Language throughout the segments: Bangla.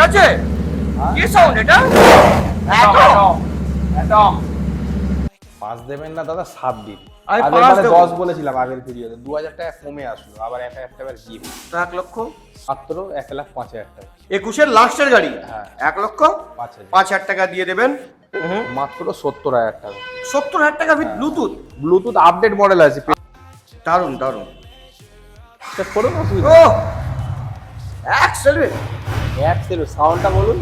আছে? কি সাউন্ড এটা? একদম 5 দেবেন না দাদা, 7 দিন। আমি আগের 5 বারে দেবো। 10 বলেছিলাম আগের পিরিয়ডে, 2000 টাকা কমে আসলো, আবার 1000 টাকার গিফট, তো 1 লক্ষ মাত্র 1,05,000 টাকা। 21-এর লাস্টের গাড়ি। হ্যাঁ। 1 লক্ষ 5,000 5,000 টাকা দিয়ে দেবেন। মাত্র 70,000 টাকা। 70,000 টাকা with Bluetooth. Bluetooth update model আছে, দারুন দারুন। চেক করুন, অসুবিধা ও এক্সেলেন্ট। অ্যাপসের সাউন্ডটা বলুন।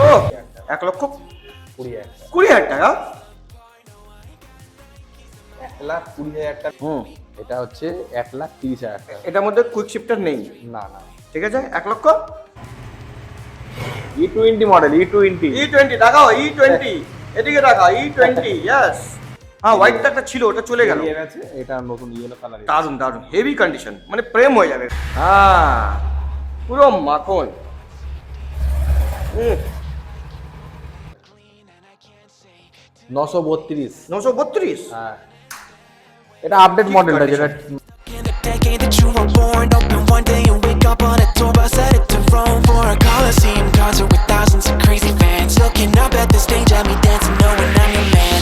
ও 1 লক্ষ 20,000 টাকা। 20,000 টাকা। 1,20,000 টাকা। এটা হচ্ছে 1,30,000 টাকা। এটার মধ্যে কুইক শিফটার নেই। না না, ঠিক আছে 1 লক্ষ E20 মডেল, E20। E20 দেখাও, E20 এদিকে দেখাও, E20 ইয়েস। হ্যাঁ হোয়াইটটা একটা ছিল, ওটা চলে গেল। বেরিয়ে গেছে, এটা নতুন ইয়েলো কালার। দারুন দারুন, হেভি কন্ডিশন, মানে প্রেম হয়ে যাবে। হ্যাঁ পুরো মাখন। 932। 932। হ্যাঁ, এটা আপডেট মডেলটা, যেটা In the decade that you were born, open one day and wake up on a tour bus headed to Rome for a Coliseum concert with thousands of crazy fans looking up at the stage at me dancing, knowing I'm your man.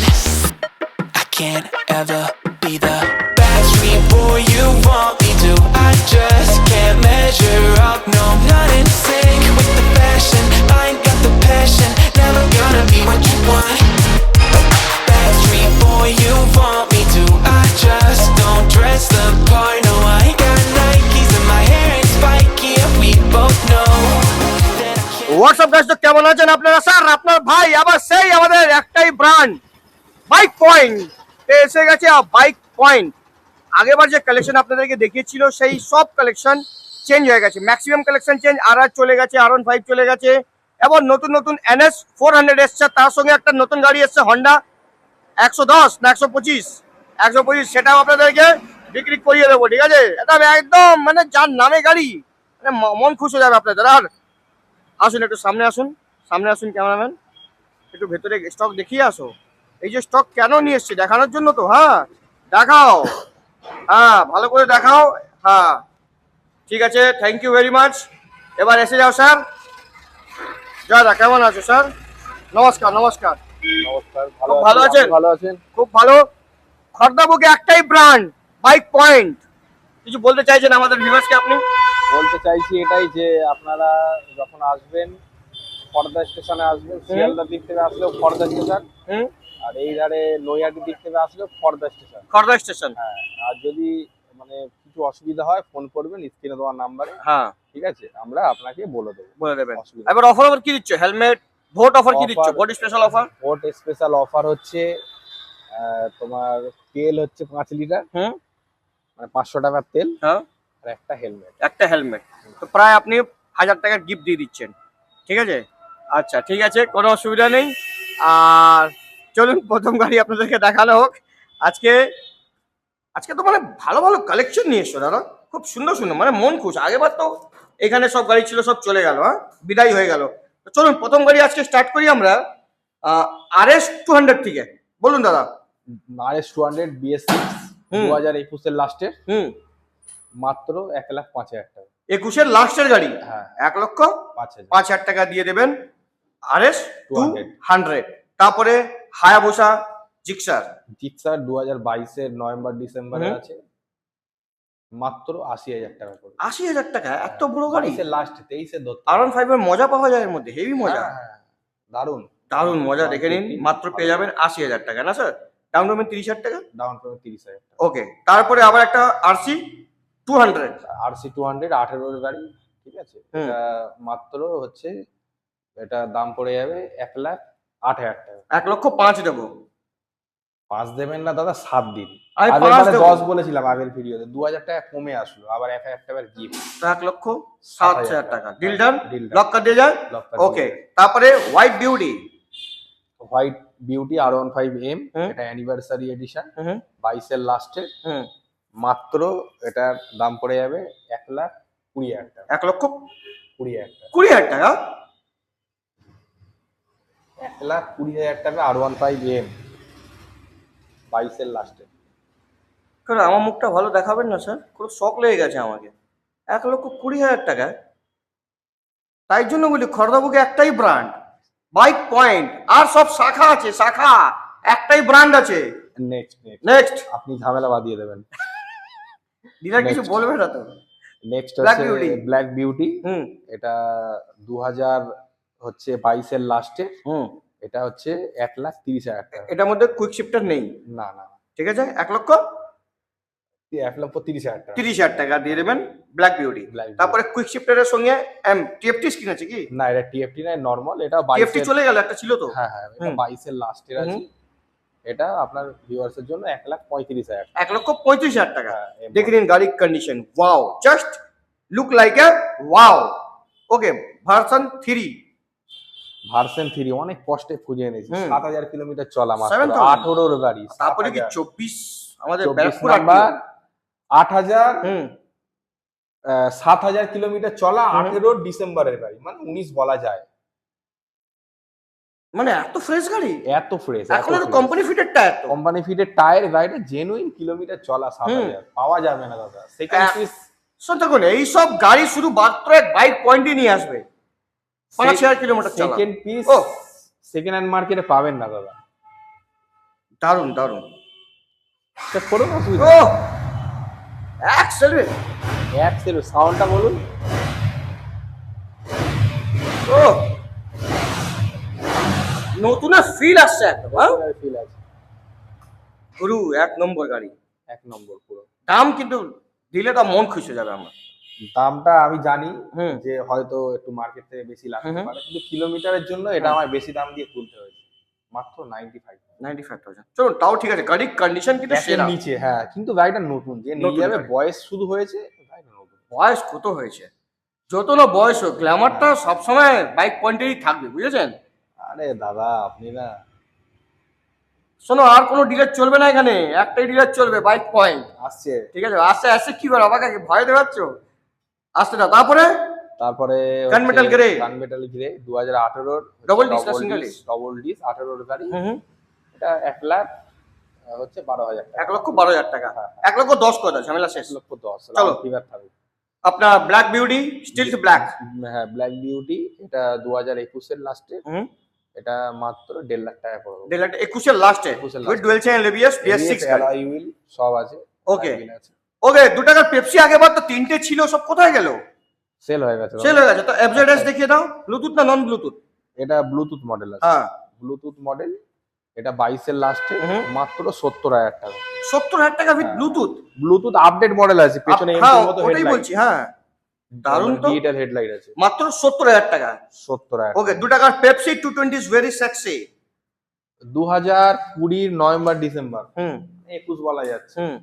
I can't ever be the Backstreet boy you want me to. I just can't measure up, no, I'm not in sync with the fashion. I ain't got the passion, never gonna be what you want. Backstreet boy you want me to. I just don't dress the part, no, I ain't got Nikes and my hair ain't spiky, and we both know that I can't. WhatsApp guys, তো কেমন আছেন আপনারা? স্যার আপনার ভাই আবার সেই আমাদের একটাই ব্র্যান্ড বাইক পয়েন্ট এসে গেছে। বাইক পয়েন্ট আগেবার যে কালেকশন আপনাদেরকে দেখিয়েছিল সেই সব কালেকশন চেঞ্জ হয়ে গেছে, ম্যাক্সিমাম কালেকশন চেঞ্জ। আর চলে গেছে, R15 চলে গেছে, এবং নতুন নতুন NS 400 এসছে। তার সঙ্গে একটা নতুন গাড়ি এসছে হন্ডা 110 না 125, 125 সেটাও আপনাদেরকে বিক্রি করিয়ে দেবো। ঠিক আছে, এটা একদম মানে যার নামে গাড়ি, মানে মন খুশ হয়ে যাবে আপনাদের। আর আসুন একটু সামনে আসুন, সামনে আসুন ক্যামেরাম্যান, একটু ভেতরে স্টক দেখিয়ে আসো। এই যে স্টক কেন নিয়ে এসছি, দেখানোর জন্য তো। হ্যাঁ দেখাও, হ্যাঁ ভালো করে দেখাও। হ্যাঁ ঠিক আছে, থ্যাংক ইউ ভেরি মাচ। এবার এসে যাও স্যার। জয়দা কেমন আছো স্যার? নমস্কার নমস্কার। নমস্কার, খুব ভালো আছেন? ভালো আছেন। খুব ভালো। খর্দা বুকে একটাই ব্র্যান্ড বাইক পয়েন্ট। কিছু বলতে চাইছেন আমাদের ভিউয়ার্সকে আপনি? বলতে চাইছি এটাই যে আপনারা যখন আসবেন খড়দা স্টেশনে আসবেন, শিয়ালদার দিক থেকে আসলেও খড়দা স্টেশন, আর এই ধারে নৈহাটির দিক থেকে আসলেও খড়দা স্টেশন। খর্দা স্টেশন। হ্যাঁ, আর যদি মানে কিছু অসুবিধা হয় ফোন করবেন স্ক্রিনে দেওয়ার নাম্বারে। হ্যাঁ ঠিক আছে, আমরা আপনাকে বলে দেবো। বলে দেবেন। অসুবিধা এবার অফার কি দিচ্ছ? হেলমেট, ভোট অফার কি দিচ্ছ? Vote special offer. Vote special offer হচ্ছে তোমার তেল হচ্ছে 5 লিটার, মানে 500 টাকার তেল, হ্যাঁ আর একটা হেলমেট। একটা হেলমেট, তো প্রায় আপনি 1000 টাকার গিফট দিয়ে দিচ্ছেন। ঠিক আছে, আচ্ছা ঠিক আছে, কোনো অসুবিধা নেই। আর চলুন প্রথম গাড়ি আপনাদেরকে দেখানো হোক। আজকে আজকে তো মানে ভালো ভালো কালেকশন নিয়ে এসছো দাদা, খুব সুন্দর সুন্দর, মানে মন খুশ। আগেবার তো এখানে সব গাড়ি ছিল, সব চলে গেল, হ্যাঁ বিদায় হয়ে গেল। তো চলুন প্রথম গাড়ি আজকে স্টার্ট করি আমরা RS 200 থেকে। বলুন দাদা। RS 200 BS6 2021 এর লাস্টের, মাত্র 1,05,000 টাকা। 21-এর লাস্টের গাড়ি। হ্যাঁ, 1,05,000 5,000 টাকা দিয়ে দেবেন। RS 200। 200। তারপরে হায়াবুসা জিক্সার। জিক্সার 2022 এর নভেম্বর ডিসেম্বরে আছে, মাত্র 80,000 টাকা করে। 80,000 টাকা এত বড় গাড়ি? 22 এর লাস্ট, 23 এর ধরতে। R15 এর মজা পাওয়া যায় এর মধ্যে, হেভি মজা। হ্যাঁ, দারুন দারুন মজা, দেখে নিন। মাত্র পেয়ে যাবেন 80,000 টাকা না স্যার? ডাউন পেমেন্ট 30,000 টাকা। ডাউন পেমেন্ট 30,000 টাকা। ওকে, তারপরে আবার একটা RC 200। RC 200 18 এর গাড়ি। ঠিক আছে, এটা মাত্র হচ্ছে, এটা দাম পড়ে যাবে 1,08,000 টাকা। 1,05,000 দেবো। 5 দেবেন না দাদা, 7 দিন। আমি আগের 5 বারে দেবো। 10 বলেছিলাম আগের পিরিয়ডে, 2000 টাকা কমে আসলো, আবার 1,000 টাকার গিফট। 1,07,000 টাকা। Deal done, Deal done। Lock করে দিয়ে যায়। লক করে ওকে, তারপরে white beauty. White beauty R15M, এটা অ্যানিভার্সারি এডিশন, 22 এর লাস্টে, মাত্র এটার দাম পড়ে যাবে 1,20,000 টাকা। 1,20,000 টাকা। 20,000 টাকা। 1,20,000 টাকা R15M, 22 এর লাস্টে। কারণ আমার মুখটা ভালো দেখাবেন না স্যার, খুব শখ লেগে গেছে আমাকে। 1,20,000 টাকা তাই জন্য বলি খড়দাবুকে একটাই ব্র্যান্ড, বাইক পয়েন্ট। আর সব শাখা আছে, শাখা, একটাই ব্র্যান্ড আছে। নেক্সট নেক্সট আপনি ঝামেলা বাদিয়ে দেবেন। ডিলার কিছু Next. বলবে না তো? নেক্সট Black হচ্ছে Beauty. Black beauty. হুম এটা 2022 লাস্টে। হুম। এটা হচ্ছে 1,30,000 টাকা। এটার মধ্যে কুইক শিফটার নেই, না না, ঠিক আছে? 1,30,000 টাকা। 1,30,000 টাকা দিয়ে দেবেন ব্ল্যাক বিউটি। Black Beauty। তারপরে কুইক শিফটারের সঙ্গে টিএফটি স্ক্রিন আছে কি? না, এটা টিএফটি নয়, নর্মাল। এটা টিএফটি 22 চলে গেল, একটা ছিল তো। হ্যাঁ হ্যাঁ, এটা হুম। 22 লাস্টের আছে। এটা আপনার ভিউয়ার্স এর জন্য 1,35,000 টাকা। 1,35,000 টাকা। হ্যাঁ, দেখে নিন গাড়ির condition, wow, just look like a wow. Okay, version 3। Version 3 অনেক কষ্টে খুঁজে এনেছি। হুম। 7,000 কিলোমিটার চলা, মাত্র 7,000 18 গাড়ি। তারপরে কি 7,000 24 আমাদের 24 ব্যারাকপুর নাম্বার, RTO। 8,000 হুম 7,000 কিলোমিটার চলা, 18 ডিসেম্বরের গাড়ি, মানে 19 বলা যায়। মানে এত ফ্রেশ গাড়ি, এত ফ্রেশ, এখন তো কোম্পানি ফিটেড টায়ার তো। কোম্পানি ফিটের টায়ার, গাড়িটা জেনুইন কিলোমিটার চলা। 7,000 পাওয়া যাবে না দাদা। সেকেন্ড পিস শোন দেখুন, এইসব গাড়ি শুধু মাত্র এক বাইক পয়েন্টই নিয়ে আসবে, 5,000 কিলোমিটার চলা। সেকেন্ড পিস ও সেকেন্ড হ্যান্ড মার্কেটে পাবেন না দাদা। দারুন দারুন। চেক করুন, অসুবিধা ও নেই। অ্যাক্সেলেরেট, অ্যাপসের সাউন্ডটা বলুন। ও নতুন ফিল আসছে একদম। হ্যাঁ ফিল আছে, গুরু এক নম্বর গাড়ি। এক নম্বর পুরো। দাম কিন্তু দিলে তো মন খুশি হয়ে যাবে আমার। দামটা আমি জানি হুম। যে হয়তো একটু মার্কেট থেকে বেশি লাগতে হুম। পারে, কিন্তু কিলোমিটারের জন্য এটা আমার বেশি দাম দিয়ে তুলতে হয়েছে। মাত্র 95,000। চলুন তাও ঠিক আছে, গাড়ির কন্ডিশন কিন্তু সেরা। নিচে। হ্যাঁ, কিন্তু গাড়িটা নতুন, যে নতুন নিয়ে যাবে গাড়ি। বয়স শুধু হয়েছে, গাড়িটা নতুন। বয়স কত হয়েছে, যত না বয়স হোক, গ্ল্যামারটা সবসময় বাইক পয়েন্টেরই থাকবে, বুঝেছেন? আরে দাদা আপনি না, শোনো, আর কোনো ডিলার চলবে না এখানে, একটাই ডিলার চলবে, বাইক পয়েন্ট। আসছে। ঠিক আছে, আস্তে আস্তে কি করে আমাকে ভয় দেখাচ্ছ? আসতে না। তারপরে তারপরে Gunmetal Grey। Gunmetal grey 2018 Double disc না single disc? ডবল ডিস 18 গাড়ি। হুম এটা 1 লাখ হচ্ছে 12,000 টাকা। 1,12,000 টাকা। হ্যাঁ। 1,10,000 কথা, ঝামেলা শেষ। 1,10,000। চলো। ফিগার থাকবে। আপনার ব্ল্যাক বিউটি, স্টিল ব্ল্যাক। হ্যাঁ, ব্ল্যাক বিউটি। এটা 2021 এর লাস্টে। হুম এটা মাত্র 1.5 লাখ টাকা পড়বে। 21 এর লাস্টে, 21 এর with last। Dual channel ABS BS6 গাড়ি। অ্যালয় হুইল সব আছে। Okay। Wheel আছে। ওকে, 2 টাকার পেপসি আগেবার তো 3টে ছিল, সব কোথায় গেল? সেল হয়ে গেছে। সেল হয়ে গেছে তো। এফজেডএস দেখিয়ে দাও, ব্লুটুথ না নন ব্লুটুথ? এটা ব্লুটুথ মডেল আছে। হ্যাঁ, ব্লুটুথ মডেল। এটা 22 এর লাস্টে, হুম। মাত্র 70,000 টাকা। 70,000 টাকা উইথ হ্যাঁ। ব্লুটুথ। ব্লুটুথ আপডেট মডেল আছে, পেছনে হ্যাঁ, এমটির মতো ওটাই হেডলাইট। বলছি। হ্যাঁ, দারুণ তো। ডিজিটাল হেডলাইট আছে। মাত্র 70,000 টাকা। 70,000। ওকে, 2 টাকার Pepsi 220 is very sexy. 2020 November December, হুম 21 বলা যাচ্ছে। হুম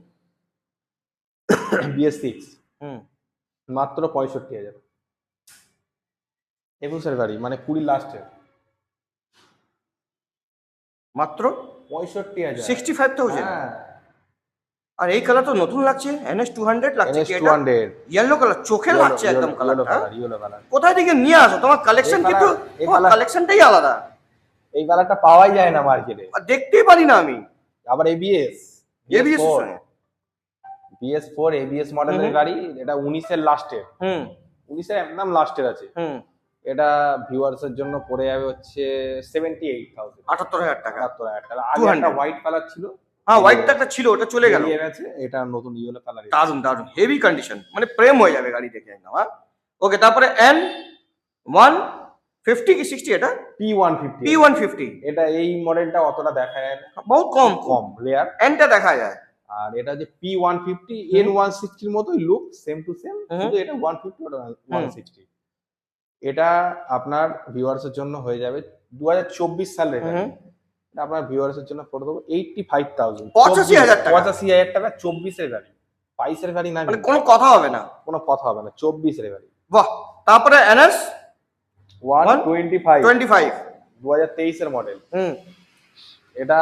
BS6 হুম মাত্র 65,000। 21 এর গাড়ি, মানে 20 লাস্টের। মাত্র 65,000। 65,000। হ্যাঁ, আর এই কালার তো নতুন লাগছে, NS 200 লাগছে কি এটা? NS200 ইয়েলো কালার, চোখে লাগছে একদম ইয়েলো কালারটা। Colour, yellow colour. কোথায় থেকে নিয়ে আসো? তোমার কালেকশন এই কিন্তু, colour- এই তোমার colour- কালেকশনটাই আলাদা। এই কালারটা পাওয়াই যায় না মার্কেটে। আর দেখতেই পারি না আমি। আবার ABS ABS এর BS4 সঙ্গে। BS4 ABS মডেলের হুম। গাড়ি। এটা 19 এর লাস্টের। হুম 19 এর একদম লাস্টের আছে। হুম এটা ভিউয়ার্স এর জন্য পড়ে যাবে হচ্ছে 78,000। 78,000 টাকা। 78,000 টাকা। আগে 200 একটা হোয়াইট কালার ছিল, হ্যাঁ, হোয়াইটটা একটা ছিল, ওটা চলে গেল। বেরিয়ে গেছে। এটা নতুন ইয়েলো কালার। দারুন দারুন, হেভি কন্ডিশন, মানে প্রেম হয়ে যাবে গাড়ি দেখে একদম। হ্যাঁ, ওকে। তারপরে N150 কি 60? এটা P150। P150। এটা এই মডেলটা অতটা দেখা যায় না, বহুত কম কম লেয়ার। এনটা দেখা যায়। আর এটা যে P150 N160 এর মতোই লুক, সেম টু সেম, হুম। শুধু এটা 150 ওটা 160। এটা আপনার ভিউয়ার্স এর জন্য হয়ে যাবে 2024 সালের গাড়ি। হুম। এটা আপনার ভিউয়ার্স এর জন্য করে দেবো 85,000। 85,000 টাকা। 85,000 টাকা 24 এর গাড়ি। 22 এর গাড়ি না, মানে কোনো কথা হবে না। কোনো কথা হবে না, 24 এর গাড়ি। বাহ। তারপরে NS 125 25। 2023 এর মডেল। হুম এটা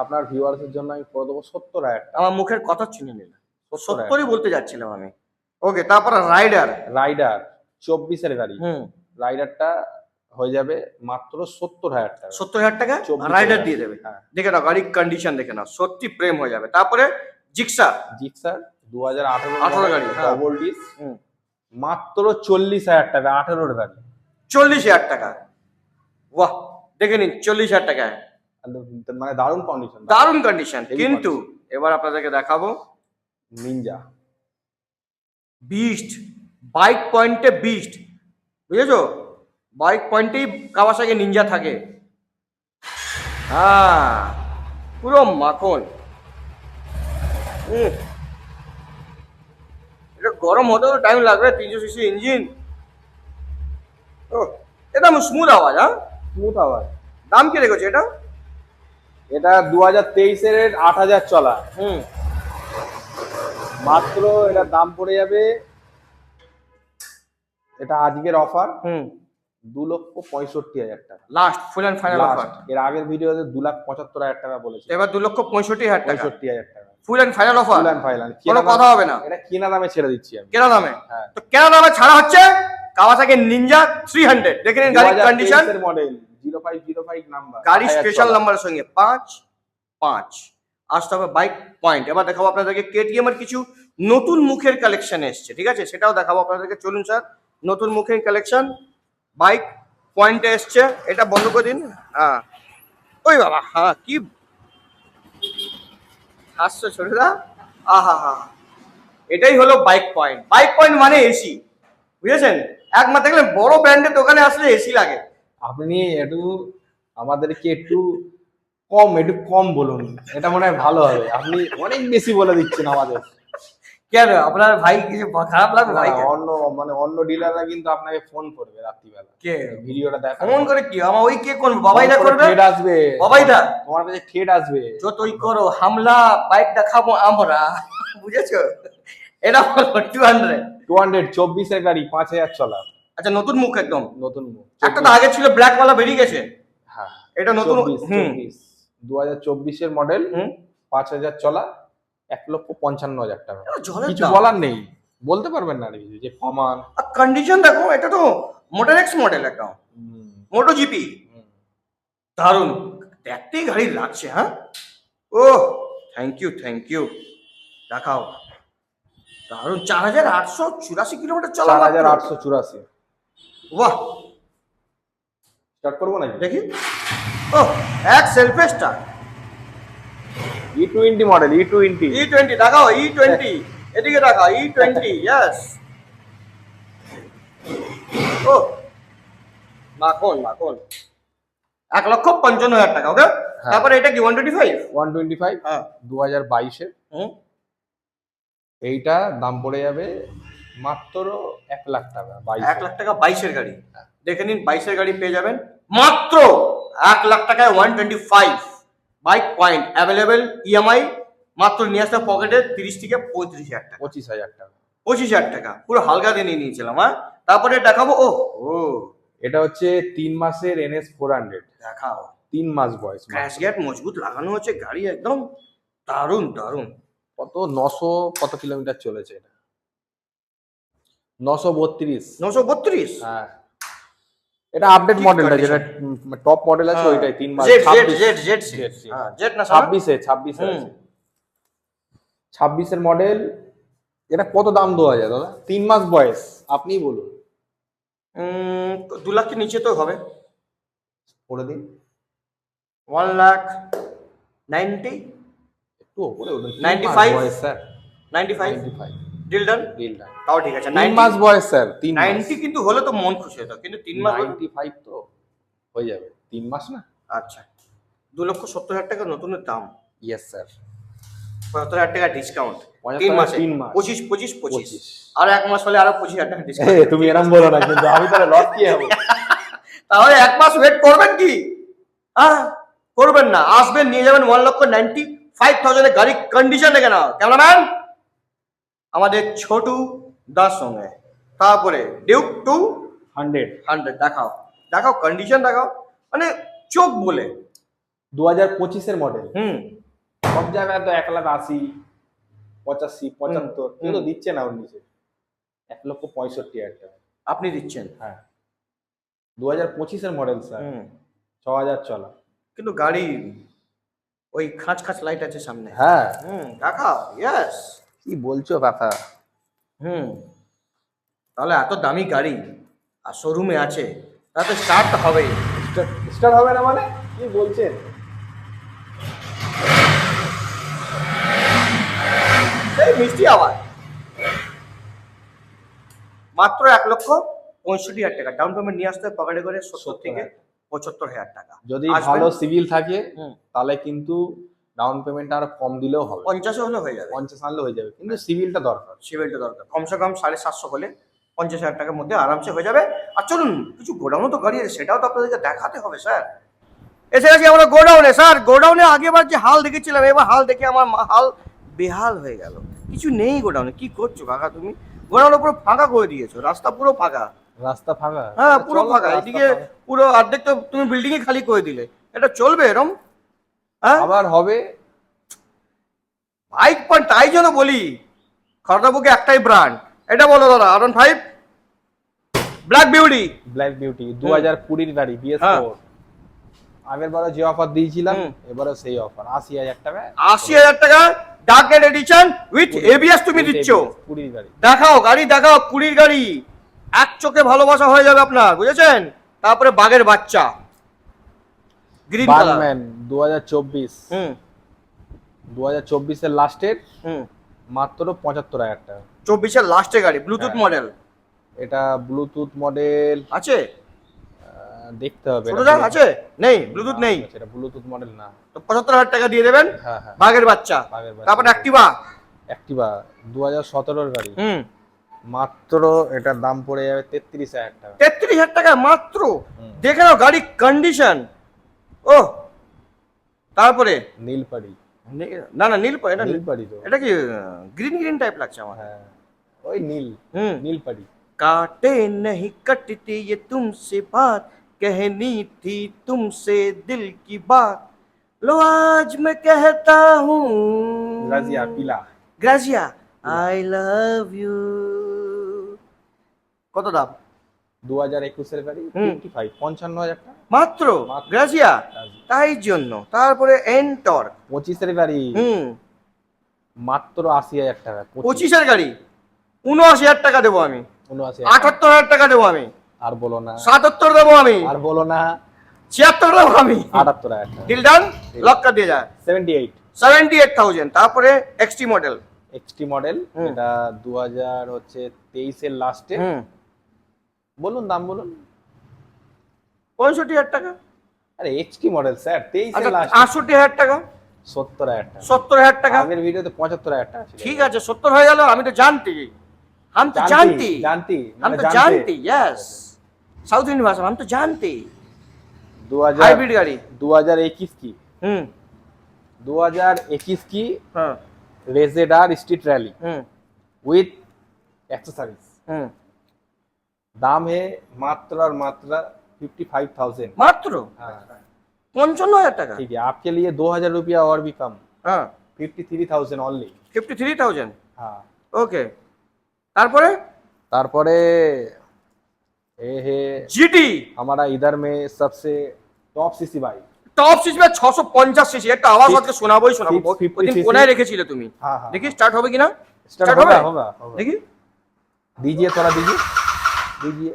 আপনার ভিউয়ার্স এর জন্য আমি করে দেবো 70,000 টাকা। আমার মুখের কথা চিনে নিল, 70,000 70ই বলতে যাচ্ছিলাম আমি। ওকে, তারপরে রাইডার। রাইডার 24 এর গাড়ি। হুম রাইডারটা হয়ে যাবে মাত্র 70,000 টাকা। 70,000 টাকা 24,000 রাইডার দিয়ে দেবে। হ্যাঁ। দেখে নাও গাড়ির কন্ডিশন, দেখে নাও, সত্যি প্রেম হয়ে যাবে। তারপরে জিক্সার। জিক্সার 2018 18 গাড়ি, হ্যাঁ। ডবল ডিস, হুম মাত্র 40,000 টাকা। 18 গাড়ি। 40,000 টাকা। বাহ, দেখে নিন 40,000 টাকায় মানে দারুণ কন্ডিশন, দারুণ কন্ডিশন। Heavy কিন্তু এবার আপনাদেরকে দেখাবো নিনজা। বিস্ট, বাইক পয়েন্টে বিস্ট, বুঝেছো? বাইক পয়েন্টেই কাওয়াসাকি নিনজা থাকে। হ্যাঁ, পুরো মাখন। এটা গরম হতেও তো টাইম লাগবে, 300 সিসি ইঞ্জিন। ও, এটা স্মুথ আওয়াজ। হ্যাঁ, স্মুথ আওয়াজ। দাম কি রেখেছে এটা? এটা 2023-এর 8,000 চলা। মাত্র এটার দাম পড়ে যাবে, এটা আজকের অফার, 2,65,000 টাকা last full and final offer. এর আগের ভিডিওতে 2,75,000 টাকা বলেছে, এবার 2,65,000 টাকা 65,000 টাকা full and final offer. Full and final, কোনো কথা হবে না। এটা কেনা দামে ছেড়ে দিচ্ছি আমি। কেনা দামে? হ্যাঁ। তো কেনা দামে ছাড়া হচ্ছে কাওয়াসাকি নিনজা 300। দেখে নিন গাড়ির কন্ডিশন, মডেল 0505 নাম্বার, গাড়ি স্পেশাল নাম্বারের সঙ্গে 5 আসতে হবে বাইক পয়েন্ট। এবার দেখাবো আপনাদেরকে কেটিএম এর কিছু নতুন মুখের কালেকশন এসছে, ঠিক আছে? সেটাও দেখাবো আপনাদেরকে। চলুন স্যার, নতুন মুখের কালেকশন বাইক পয়েন্টে এসছে। এটা বন্ধ করে দিন। হ্যাঁ, ওই বাবা, হ্যাঁ, কি হাসছো ছোটদা? আহা হা, এটাই হলো বাইক পয়েন্ট। বাইক পয়েন্ট মানে এসি, বুঝেছেন? একমাত্র দেখলেন বড় ব্র্যান্ডের দোকানে আসলে এসি লাগে। আপনি একটু আমাদেরকে একটু কম বলুন, এটা মনে হয় ভালো হবে। আপনি অনেক বেশি বলে দিচ্ছেন আমাদের। কেন, আপনার ভাই কিছু খারাপ লাগবে ভাই? অন্য ডিলাররা কিন্তু আপনাকে ফোন করবে রাত্রিবেলা, কে ভিডিওটা দেখা ফোন করে? কি আমার ওই কে করবে? বাবাই দা করবে। ঠেট আসবে, বাবাই দা তোমার কাছে ঠেট আসবে। যতই করো হামলা, বাইক দেখাবো আমরা, বুঝেছো? এটা হলো 200। 224 এর গাড়ি, 5,000 চলা। আচ্ছা, নতুন মুখ একদম নতুন মুখ। একটা তো আগে ছিল ব্ল্যাক ওয়ালা, বেরিয়ে গেছে। হ্যাঁ, এটা নতুন। 2024 এর মডেল, 5,000 চলা, 1,55,000 টাকা। কিছু দাম। বলার নেই, বলতে পারবেন না যে কমান। কন্ডিশন দেখো, এটা তো মোটর এক্স মডেল, একদম মোটো জিপি। দারুণ দেখতেই গাড়ি লাগছে। হ্যাঁ, ও থ্যাংক ইউ। দেখাও, দারুণ। 4,884 কিলোমিটার চলা। 4,884। বাহ, স্টার্ট করবো নাকি? দেখি। ও, এক self start. E20 model, E20। E20 দেখাও, E20 এদিকে দেখাও, E20। ইয়েস। ও, মাখন। 1,55,000 টাকা। ওকে, তারপরে এটা কি 125? 125, হ্যাঁ, 2022 এর। এইটা দাম পড়ে যাবে মাত্র 1 লাখ টাকা। 1 লাখ টাকা 22-এর গাড়ি। দেখে নিন, 22-এর গাড়ি পেয়ে যাবেন মাত্র 1 লাখ টাকায়। 125 বাইক পয়েন্ট অ্যাভেলেবেল। ইএমআই মাত্র নিয়ে আসতে পকেটে 30 থেকে 35,000 টাকা। 25,000 টাকা। 25,000 টাকা পুরো হালকা দিয়ে নিয়ে নিয়েছিলাম। হ্যাঁ, তারপরে দেখাবো। ও, এটা হচ্ছে 3 মাসের NS 400। দেখাও, 3 মাস বয়স। ক্র্যাশ গ্যাট মজবুত লাগানো হচ্ছে, গাড়ি একদম দারুণ। কত 900 কত কিলোমিটার চলেছে এটা? 932। 932। হ্যাঁ, এটা আপডেট মডেলটা, যেটা টপ মডেল আছে ওইটাই। 3 মাস। জেড। 26 আছে। 26 এর মডেল। এটা কত দাম দেওয়া যায় দাদা? 3 মাস বয়স, আপনিই বলুন। 2 লাখের নিচে তো হবে। করে দিন। 1,90,000। একটু উপরে বলুন। 95 বয়স স্যার। 95 deal done. তাও ঠিক আছে। 3 মাস বয়স স্যার। 90 কিন্তু হলে তো মন খুশি হতো, কিন্তু 3 মাস। 95 তো হয়ে যাবে, 3 মাস না? আচ্ছা, 2,70,000 টাকা নতুনের দাম। Yes sir. 75,000 টাকা ডিসকাউন্ট 3 75,000 মাসে। 3 মাস। 25। আর 1 মাস হলে আরো 25,000 টাকা ডিসকাউন্ট। তুমি এরকম বলো না, কিন্তু আমি তাহলে লস কি হবে? তাহলে 1 মাস ওয়েট করবেন কি? হ্যাঁ, করবেন না। আসবেন, নিয়ে যাবেন 1,95,000 এর গাড়ি। কন্ডিশন দেখে নাও ক্যামেরাম্যান, আমাদের ছোটু দাস সঙ্গে। তারপরে ডিউক 200 দেখাও কন্ডিশন দেখাও, মানে চোখ বলে। 2025 এর মডেল। সব জায়গায় তো 1,80,000, 85, 75 কিন্তু দিচ্ছে না ওর নিচে। 1,65,000 টাকা আপনি দিচ্ছেন? হ্যাঁ, 2025 এর মডেল স্যার। 6,000 চলা। কিন্তু গাড়ি ওই খাঁচ লাইট আছে সামনে। হ্যাঁ, দেখাও। ইয়েস। কি বলছো কাকা? তাহলে এত দামি গাড়ি আর শোরুমে আছে, তাতে স্টার্ট হবেই। স্টার্ট হবে না মানে কি বলছেন? এই মিষ্টি আওয়াজ। মাত্র 1,65,000 টাকা ডাউন পেমেন্ট নিয়ে আসতে হবে পকেটে করে 70 থেকে 75,000 টাকা। যদি আসবেন, ভালো সিভিল থাকে হুম, তাহলে কিন্তু ডাউন পেমেন্ট আর কম দিলেও হবে, 50 হলে হয়ে যাবে। 50 আনলে হয়ে যাবে, কিন্তু সিভিলটা দরকার। সিভিলটা দরকার কমসে কম 750 হলে 50,000 টাকার মধ্যে আরামসে হয়ে যাবে। আর চলুন কিছু গোডাউনও তো গাড়ি আছে, সেটাও তো আপনাদেরকে দেখাতে হবে স্যার। এসে গেছি আমরা গোডাউনে। স্যার গোডাউনে আগেবার যে হাল দেখেছিলাম, এবার হাল দেখে আমার হাল বেহাল হয়ে গেল। কিছু নেই গোডাউনে। কি করছো কাকা তুমি? গোডাউনে পুরো ফাঁকা করে দিয়েছো, রাস্তা পুরো ফাঁকা। রাস্তা ফাঁকা? হ্যাঁ পুরো চলো, ফাঁকা, রাস্তা এদিকে ফাঁকা। পুরো অর্ধেক তো তুমি বিল্ডিং এ খালি করে দিলে। এটা চলবে এরম? হ্যাঁ আবার হবে। বাইক পয়েন্ট, তাই জন্য বলি খড়দাবুকে একটাই ব্র্যান্ড। এটা বলো দাদা, R15 black beauty. Black beauty 2020 গাড়ি BS4। আগের বারে যে অফার দিয়েছিলাম এবারে সেই অফার 80,000 টাকা। 80,000 টাকা dark net edition with ABS তুমি দিচ্ছ। 20 গাড়ি দেখাও গাড়ি, দেখাও 20 গাড়ি। এক চোখে ভালোবাসা হয়ে যাবে আপনার, বুঝেছেন? তারপরে বাঘের বাচ্চা গ্রিন কালার। বারম্যান 2024। 2024 এর লাস্টের মাত্র 75,000 টাকা। 24 এর লাস্টে গাড়ি, ব্লুটুথ মডেল এটা ব্লুটুথ মডেল আছে? দেখতে হবে। ছোট দাম আছে? নেই, ব্লুটুথ নেই। এটা ব্লুটুথ মডেল না। তো 75,000 টাকা দিয়ে দেবেন। হ্যাঁ হ্যাঁ, বাঘের বাচ্চা। বাঘের বাচ্চা। তারপর অ্যাক্টিভা। অ্যাক্টিভা 2017 এর গাড়ি, মাত্র এটার দাম পড়ে যাবে 33,000 টাকা। 33,000 টাকা মাত্র। দেখে নাও গাড়ি কন্ডিশন। ও তারপরে নীলপাড়ি। না না নীল এটা নীলপাড়ি তো। এটা কি গ্রিন গ্রিন টাইপ লাগছে আমার। হ্যাঁ ওই নীল, নীলপাড়ি। काटे नहीं कटती ये तुमसे बात, कहनी थी तुमसे दिल की बात, लो आज मैं कहता हूँ গ্রাজিয়া পিলা। Grazia I love you. কত দাম? 2021 এর গাড়ি 55 55,000 টাকা মাত্র গ্রাজিয়া। তাই জন্য তারপরে এন্টর 25 এর গাড়ি মাত্র 80,000 টাকা। 25 এর গাড়ি 79,000 টাকা দেবো আমি। 79,000 78,000 টাকা দেবো আমি। আর বলো না। 77 দেবো আমি। আর বলো না। 76 দেবো আমি। 78,000 টাকা। ডিল ডান, লক कर दिया जाए। 78,000। তারপরে এক্সটি মডেল। এক্সটি মডেল এটা 2023 এর লাস্টে। বলুন দাম বলুন। 65,000 টাকা। আরে এক্সটি মডেল স্যার 23 এর লাস্ট। 68,000 টাকা। 70,000 টাকা। 70,000 টাকা। আগের ভিডিওতে 75,000 টাকা ছিল। ঠিক আছে 70 হয়ে গেল। আমি তো জানতি, हम तो जानती जानती हम तो जानती यस साउथ इंडियन भाषा हम तो जानती। 2000 हाइब्रिड गाड़ी 2021 की 2021 की हाँ रेजेडार स्ट्रीट रैली विथ एक्सेसरीज। दाम है मात्र और मात्र 55,000 मात्र। हाँ 55,000 টাকা। ठीक है, आपके लिए 2,000 रुपया और भी कम। हाँ 53,000 ओनली। 53,000 हाँ ओके। तारपरे तारपरे ये है जीटी हमारा इधर में सबसे top CC bike. Top CC में 650 সিসি। একটা আওয়াজ আজকে শোনাবোই শোনাবো। 650 ওইদিন cc কোনায় রেখেছিলে তুমি। हाँ हाँ দেখি স্টার্ট হবে কিনা। स्टार्ट হবে? होगा होगा। দেখি दीजिए थोड़ा दीजिए दीजिए।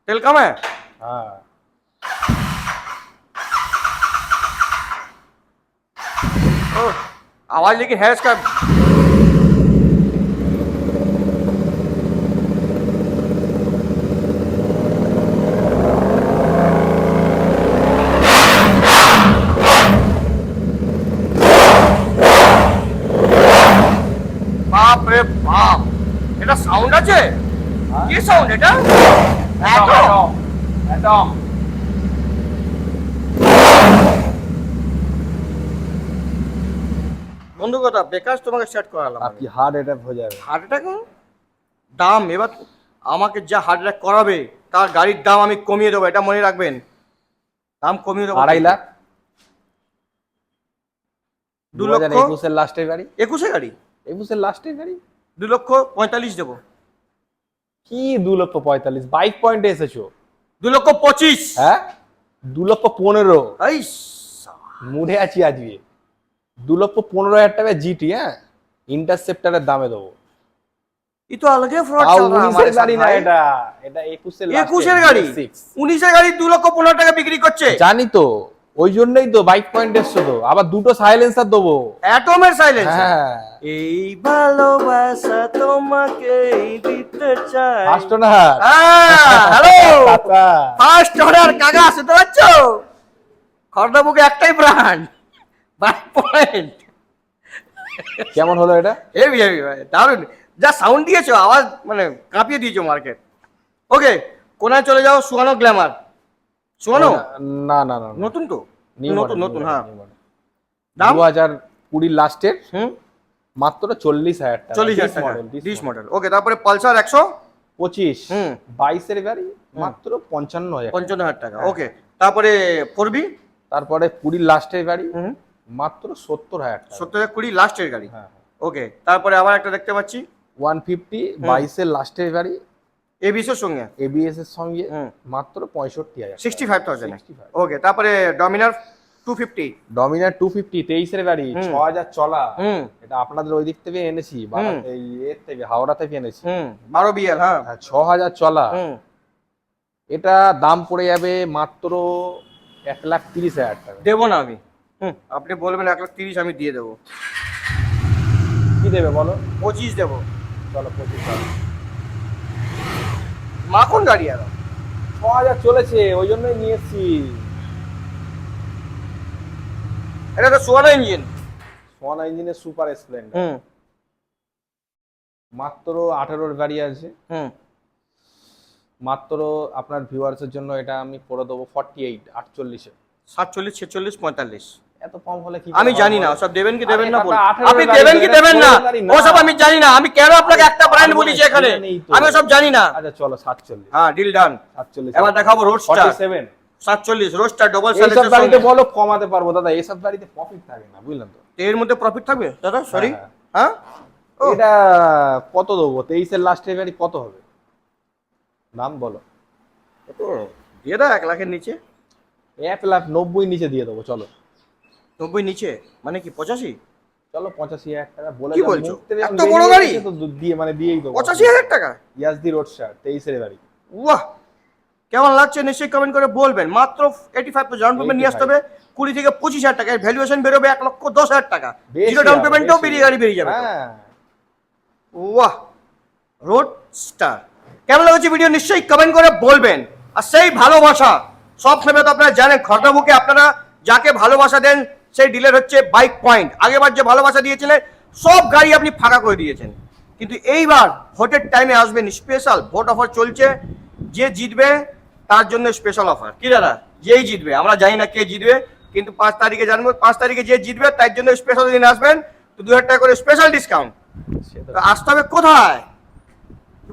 तेल कम है। हाँ ओह, आवाज लेकिन है इसका। বাপ রে বাপ, এটা সাউন্ড আছে? কি সাউন্ড এটা? Atom atom. বন্ধু কথা বেকার তোমাকে সেট করালাম। आपकी हार्ट अटैक हो जाएगा। হার্ট অ্যাটাক দাম এবার আমাকে যা হার্ট অ্যাটাক করাবে তার গাড়ির দাম আমি কমিয়ে দেবো, এটা মনে রাখবেন। দাম কমিয়ে দেবো। 2.5 লাখ। 2,00,000 2021 এর লাস্টের গাড়ি। 21 গাড়ি 21 এর লাস্টের গাড়ি 2,45,000 দেবো। কি 2,45,000? বাইক পয়েন্টে এসেছো। 2,25,000। হ্যাঁ 2,15,000। এই মুড়ে আছি আজকে। 2,15,000 টাকা জিটি। হ্যাঁ ইন্টারসেপ্টারের দামে দেবো। ये तो अलग फ्रॉड তাও चल रहा है 19 हमारे এর साथ গাড়ি না भाई। এটা, এটা 21 এর 21 এর গাড়ি, 19 এর গাড়ি 2,15,000 টাকা বিক্রি করছে। জানি তো, ওই জন্যই তো বাইক পয়েন্ট এসছো তো, আবার দুটো সাইলেন্সার দেবো। অ্যাটমের সাইলেন্স। হ্যাঁ, এই ভালোবাসা তোমাকে দিতে চাই। ফার্স্ট না হ্যালো কাকা। ফার্স্ট অর্ডার কাকা, শুনতে পাচ্ছ? খড়দাবুকে একটাই ব্র্যান্ড, বাইক পয়েন্ট। কেমন হলো এটা? হেভি হেভি ভাই, দারুণ। যা সাউন্ড দিয়েছো, আওয়াজ মানে কাঁপিয়ে দিয়েছো মার্কেট। ওকে, কোনায় চলে যাও, সুয়ানো গ্ল্যামার। সুয়ানো না না না, নতুন তো, New নতুন model, নতুন, new হ্যাঁ। model, new model। দাম 2020 লাস্টের, হুম মাত্র 40,000 টাকা। 40,000 টাকা, মডেল, 20 মডেল। ওকে, তারপরে পালসার 100 25, হুম 22 এর গাড়ি, মাত্র 55,000। 55,000 টাকা। ওকে, তারপরে 4B তারপরে 20 লাস্টের গাড়ি, হুম মাত্র 70,000 টাকা। 70,020 লাস্টের গাড়ি। হ্যাঁ, ওকে, তারপরে আবার একটা দেখতে পাচ্ছি 150 22 এর লাস্টের গাড়ি, এবিএস এর সঙ্গে এবিএস এর সঙ্গে, হুম মাত্র 65,000। 65,000। 65। ওকে, তারপরে ডমিনার 250। ডমিনার 250 23 এর গাড়ি, হুম। 6,000 চলা। হুম এটা আপনাদের ওই দিক থেকে এনেছি, এই এর থেকে, হাওড়া থেকে এনেছি। হুম 12 বিএল, হ্যাঁ। 6,000 চলা। হুম এটা দাম পড়ে যাবে মাত্র 1,30,000 টাকা। দেবো না আমি। আপনি বলবেন 1,30,000, আমি দিয়ে দেবো। কি দেবে বলো? 25 দেবো। চলো 25,000। মাখন গাড়ি আর 6,000 চলেছে, ওই জন্যই নিয়ে এসছি। এটা তো সুয়ানো ইঞ্জিন। সোয়ানা ইঞ্জিনের সুপার স্প্লেন্ডার, হুম মাত্র 18 এর গাড়ি আছে। হুম মাত্র আপনার ভিউয়ার্সের জন্য এটা আমি করে দেবো 48 48 এ। 47 46 45। এত কম হলে কি আমি করে জানি হবে না বলো? সব দেবেন কি দেবেন না আরে বল। কাকা, 18 আপনি এর গাড়ি দেবেন তো, কি এটা দেবেন না 16 গাড়ি না। ওসব আমি জানি না। আমি কেন আপনাকে একটা ব্র্যান্ড আরে বলেছি এখানে, নেই তো। আমি ওসব জানি না। আচ্ছা চলো 47। হ্যাঁ, ডিল ডান। 47 এবার দেখাবো রোডস্টার 47। 47 রোডস্টার ডবল এইসব সাইলেন্সের গাড়িতে সঙ্গে। বলো কমাতে পারবো দাদা, এইসব গাড়িতে প্রফিট থাকে না, বুঝলেন তো? এর মধ্যে প্রফিট থাকবে দাদা? সরি, হ্যাঁ। হ্যাঁ ও, এটা কত দেবো? 23 এর লাস্টের গাড়ি কত হবে? দাম বলো। তো দিয়ে দাও 1 লাখের নিচে। 1,90,000 নিচে দিয়ে দেবো, চলো। 90 নিচে মানে কি 85? চলো 85,000 টাকা বলে কি দাও, বলছো? মুখ থেকে এত যখন বড় বেরিয়ে গাড়ি? গেছে তো দিয়ে মানে দিয়েই দেবো। 85,000 টাকা? ইয়াজদি রোডস্টার 23 এর গাড়ি। বাহ, কেমন লাগছে নিশ্চয়ই কমেন্ট করে বলবেন। মাত্র 85 তো ডাউন পেমেন্ট নিয়ে আসতে হবে। 20 থেকে 25,000 টাকা ভ্যালুয়েশন বেরোবে 1,10,000 টাকা। বেশি জিরো ডাউন হবে, পেমেন্টও বেশি। বেরিয়ে গাড়ি বেরিয়ে যাবে তো। হ্যাঁ, বাহ, রোডস্টার কেমন লাগছে ভিডিও নিশ্চয়ই কমেন্ট করে বলবেন। আর সেই ভালোবাসা সব সময় তো আপনারা জানেন, খড়দাবুকে আপনারা যাকে ভালোবাসা দেন সেই ডিলার হচ্ছে বাইক পয়েন্ট। আগেবার যে ভালোবাসা দিয়েছিলেন সব গাড়ি আপনি ফাঁকা করে দিয়েছেন, কিন্তু এইবার ভোটের টাইমে আসবেন স্পেশাল ভোট অফার চলছে। যে জিতবে তার জন্য স্পেশাল অফার। কি দাদা? যেই জিতবে, আমরা জানি না কে জিতবে, কিন্তু 5 তারিখে জানবো। 5 তারিখে যে জিতবে তার জন্য স্পেশাল দিন আসবেন, তো 2,000 টাকা করে স্পেশাল ডিসকাউন্ট। সেটা তো আসতে হবে কোথায়?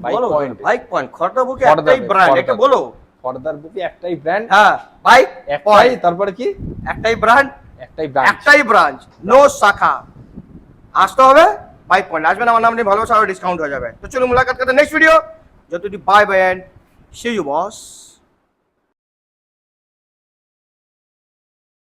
বাইক বলো, পয়েন্ট। বাইক পয়েন্ট খড়দাবুকে খড়দাতে, একটাই ব্র্যান্ড, এটা খড়দাতে। বলো। ফর্দার বুকে একটাই ব্র্যান্ড, হ্যাঁ, বাইক একটাই, পয়েন্ট, তারপরে কি? একটাই ব্র্যান্ড, একটাই ব্র্যান্ড। একটাই ব্রাঞ্চ, নো শাখা। আসতে হবে বাইক পয়েন্ট। আসবেন, আমার নাম নিয়ে ভালোবাসা, আরো ডিসকাউন্ট হয়ে যাবে। তো চলো মুলাকাত করতে নেক্সট ভিডিও। যতটি bye bye and see you boss.